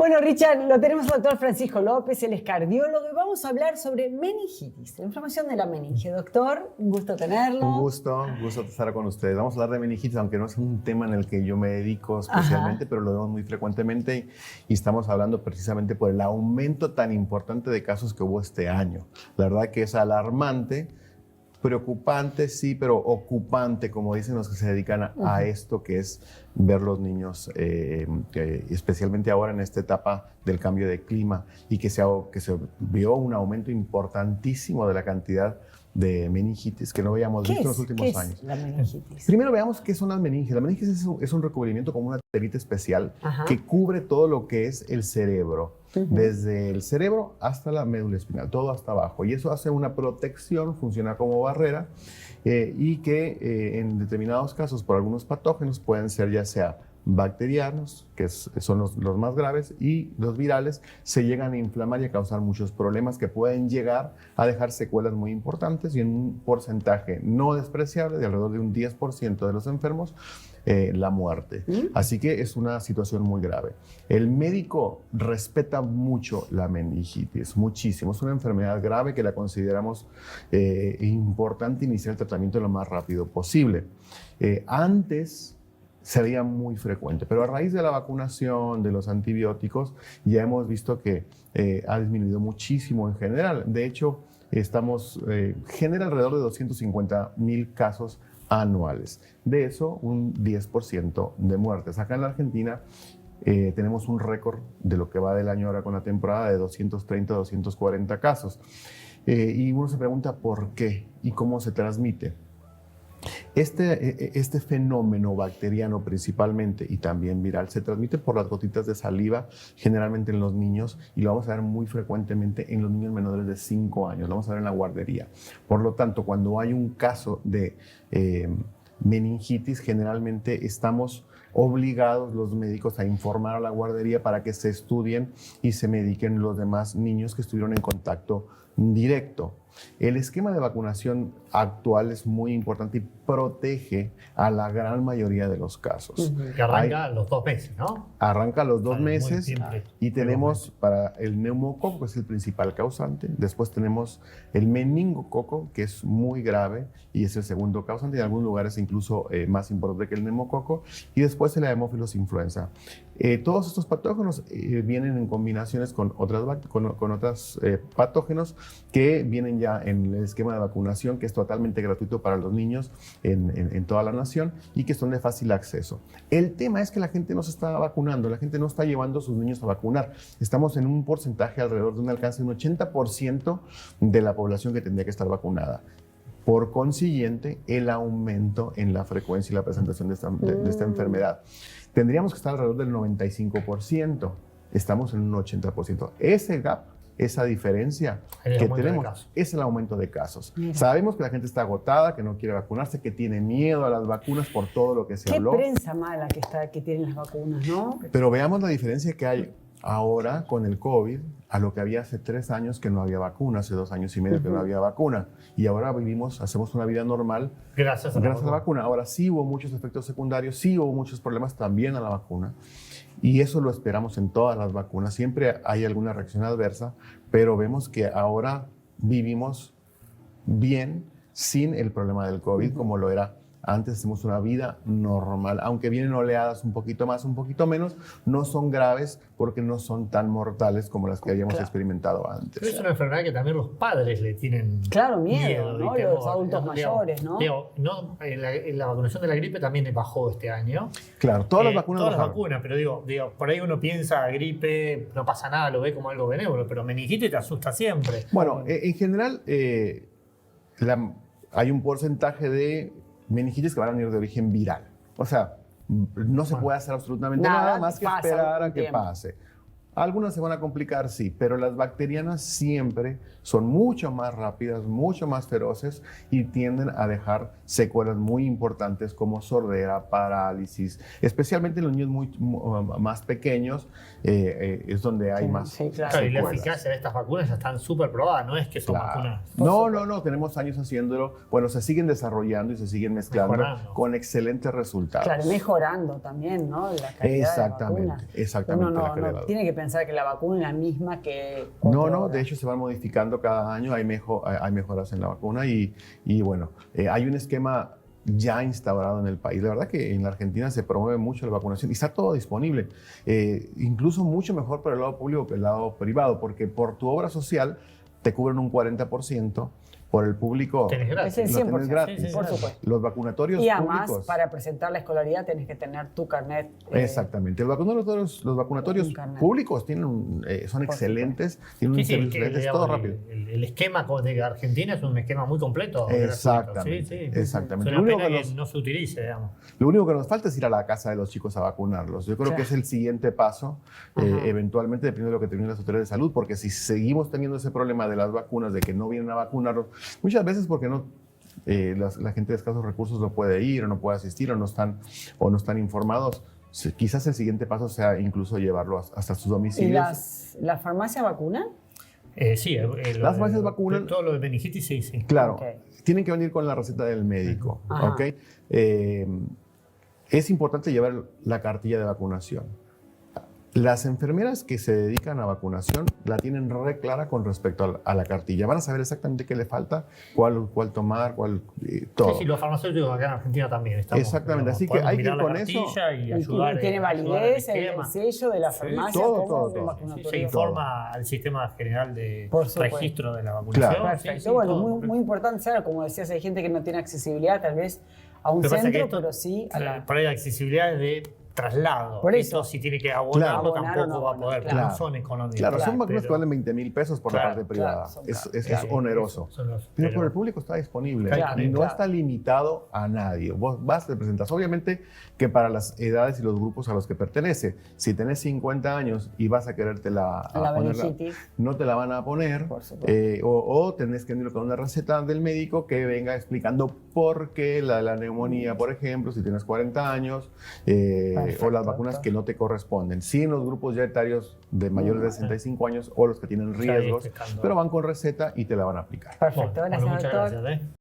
Bueno, Richard, lo tenemos al doctor Francisco López, él es cardiólogo, y vamos a hablar sobre meningitis, la inflamación de la meninge. Doctor, un gusto tenerlo. Un gusto estar con ustedes. Vamos a hablar de meningitis, aunque no es un tema en el que yo me dedico especialmente, pero lo vemos muy frecuentemente y estamos hablando precisamente por el aumento tan importante de casos que hubo este año. La verdad que es alarmante. Preocupante, sí, pero ocupante, como dicen los que se dedican a esto, que es ver los niños, especialmente ahora en esta etapa del cambio de clima, y que se vio un aumento importantísimo de la cantidad de meningitis que no habíamos visto en los últimos años. La meningitis? Primero veamos qué son las meninges. La meninges es un recubrimiento como una telita especial que cubre todo lo que es el cerebro. Desde el cerebro hasta la médula espinal, todo hasta abajo. Y eso hace una protección, funciona como barrera y que en determinados casos por algunos patógenos pueden ser ya sea bacterianos, que son los más graves, y los virales se llegan a inflamar y a causar muchos problemas que pueden llegar a dejar secuelas muy importantes y en un porcentaje no despreciable de alrededor de un 10% de los enfermos, la muerte. Así que es una situación muy grave. El médico respeta mucho la meningitis, muchísimo. Es una enfermedad grave que la consideramos importante iniciar el tratamiento lo más rápido posible. Antes se veía muy frecuente, pero a raíz de la vacunación, de los antibióticos, ya hemos visto que ha disminuido muchísimo en general. De hecho, genera alrededor de 250,000 casos anuales. De eso, un 10% de muertes. Acá en la Argentina tenemos un récord de lo que va del año ahora con la temporada de 230, 240 casos. Y uno se pregunta por qué y cómo se transmite. Este fenómeno bacteriano principalmente y también viral se transmite por las gotitas de saliva, generalmente en los niños, y lo vamos a ver muy frecuentemente en los niños menores de 5 años, lo vamos a ver en la guardería. Por lo tanto, cuando hay un caso de meningitis, generalmente estamos obligados los médicos a informar a la guardería para que se estudien y se mediquen los demás niños que estuvieron en contacto directo. El esquema de vacunación actual es muy importante y protege a la gran mayoría de los casos. Que arranca a los 2 meses, ¿no? Arranca a los 2 meses y tenemos para el neumococo, que es el principal causante. Después tenemos el meningococo, que es muy grave y es el segundo causante, y en algunos lugares incluso más importante que el neumococo. Y después el Haemophilus influenza. Todos estos patógenos vienen en combinaciones con otros patógenos que vienen ya en el esquema de vacunación, que es totalmente gratuito para los niños en toda la nación y que son de fácil acceso. El tema es que la gente no se está vacunando, la gente no está llevando a sus niños a vacunar. Estamos en un porcentaje alrededor de un alcance de un 80% de la población que tendría que estar vacunada. Por consiguiente, el aumento en la frecuencia y la presentación de esta enfermedad. Tendríamos que estar alrededor del 95%. Estamos en un 80%. Ese gap, esa diferencia que tenemos, es el aumento de casos. Sabemos que la gente está agotada, que no quiere vacunarse, que tiene miedo a las vacunas por todo lo que se habló. Qué prensa mala que tienen las vacunas, ¿no? Pero veamos la diferencia que hay ahora con el COVID a lo que había hace 3 años que no había vacuna, hace 2 años y medio que no había vacuna. Y ahora hacemos una vida normal gracias a la vacuna. Ahora sí hubo muchos efectos secundarios, sí hubo muchos problemas también a la vacuna. Y eso lo esperamos en todas las vacunas. Siempre hay alguna reacción adversa, pero vemos que ahora vivimos bien sin el problema del COVID como lo era antes. Hacemos una vida normal, aunque vienen oleadas un poquito más, un poquito menos, no son graves porque no son tan mortales como las que habíamos experimentado antes. Pero es una enfermedad que también los padres le tienen miedo, ¿no? Los adultos mayores, ¿no? La vacunación de la gripe también bajó este año. Claro, todas las vacunas bajaron. Todas las vacunas, pero digo, por ahí uno piensa gripe, no pasa nada, lo ve como algo benévolo, pero meningitis te asusta siempre. Bueno, en general hay un porcentaje de meningitis que van a venir de origen viral. O sea, no se puede hacer absolutamente nada más que esperar a que pase. Algunas se van a complicar, sí, pero las bacterianas siempre son mucho más rápidas, mucho más feroces y tienden a dejar secuelas muy importantes como sordera, parálisis, especialmente en los niños más pequeños, es donde hay más secuelas. Y la eficacia de estas vacunas ya están súper probadas, no es que son vacunas. No, tenemos años haciéndolo. Bueno, se siguen desarrollando y se siguen mezclando con excelentes resultados. Claro, mejorando también, ¿no? La calidad de la vacuna. Exactamente. Uno no tiene que pensar que la vacuna es la misma que... No, no, de hecho se van modificando cada año, hay mejoras en la vacuna y bueno, hay un esquema ya instaurado en el país. La verdad que en la Argentina se promueve mucho la vacunación y está todo disponible, incluso mucho mejor para el lado público que el lado privado, porque por tu obra social te cubren un 40%, por el público tenés gratis. Es el 100%, tenés gratis. sí, por supuesto. Los vacunatorios Y además, públicos. para presentar la escolaridad tenés que tener tu carnet. Exactamente. Los vacunatorios públicos son excelentes, tienen un servicio excelente, es todo rápido. El esquema de Argentina es un esquema muy completo. Exactamente. Sí, exactamente. Es una pena que no se utilice, digamos. Lo único que nos falta es ir a la casa de los chicos a vacunarlos. Yo creo que es el siguiente paso, eventualmente, dependiendo de lo que terminen las autoridades de salud, porque si seguimos teniendo ese problema de las vacunas, de que no vienen a vacunarlos, muchas veces porque no, la gente de escasos recursos no puede ir o no puede asistir o no están informados. Quizás el siguiente paso sea incluso llevarlo hasta sus domicilios. ¿Y las farmacias vacunan? Sí, las farmacias vacunan. Todo lo de meningitis, sí. Claro, Okay. tienen que venir con la receta del médico. ¿Okay? Es importante llevar la cartilla de vacunación. Las enfermeras que se dedican a vacunación la tienen re clara con respecto a la cartilla. Van a saber exactamente qué le falta, cuál tomar, todo. Sí, los farmacéuticos acá en Argentina también estamos. Exactamente, así que hay que ir con eso. Y ayudar, tiene validez el sello de la farmacia. Todo. Se informa al sistema general de registro de la vacunación. Claro. Perfecto. Bueno, muy importante saber, como decías, hay gente que no tiene accesibilidad tal vez a un centro, pero sí a la... Por ahí la accesibilidad es de traslado. Por eso. Esto, si tiene que abonarlo, tampoco va a poder, porque no son económicos. Claro, son vacunas que valen 20.000 pesos por la parte privada. Es oneroso. Pero por el público está disponible y no está limitado a nadie. Vos vas, te presentas. Obviamente que para las edades y los grupos a los que pertenece, si tenés 50 años y vas a quererte la meningitis, no te la van a poner, o tenés que venir con una receta del médico que venga explicando por qué la neumonía, por ejemplo, si tienes 40 años, o las vacunas que no te corresponden. Sí, en los grupos ya etarios de mayores de 65 años o los que tienen riesgos, pero van con receta y te la van a aplicar. Perfecto, gracias, muchas doctor. gracias.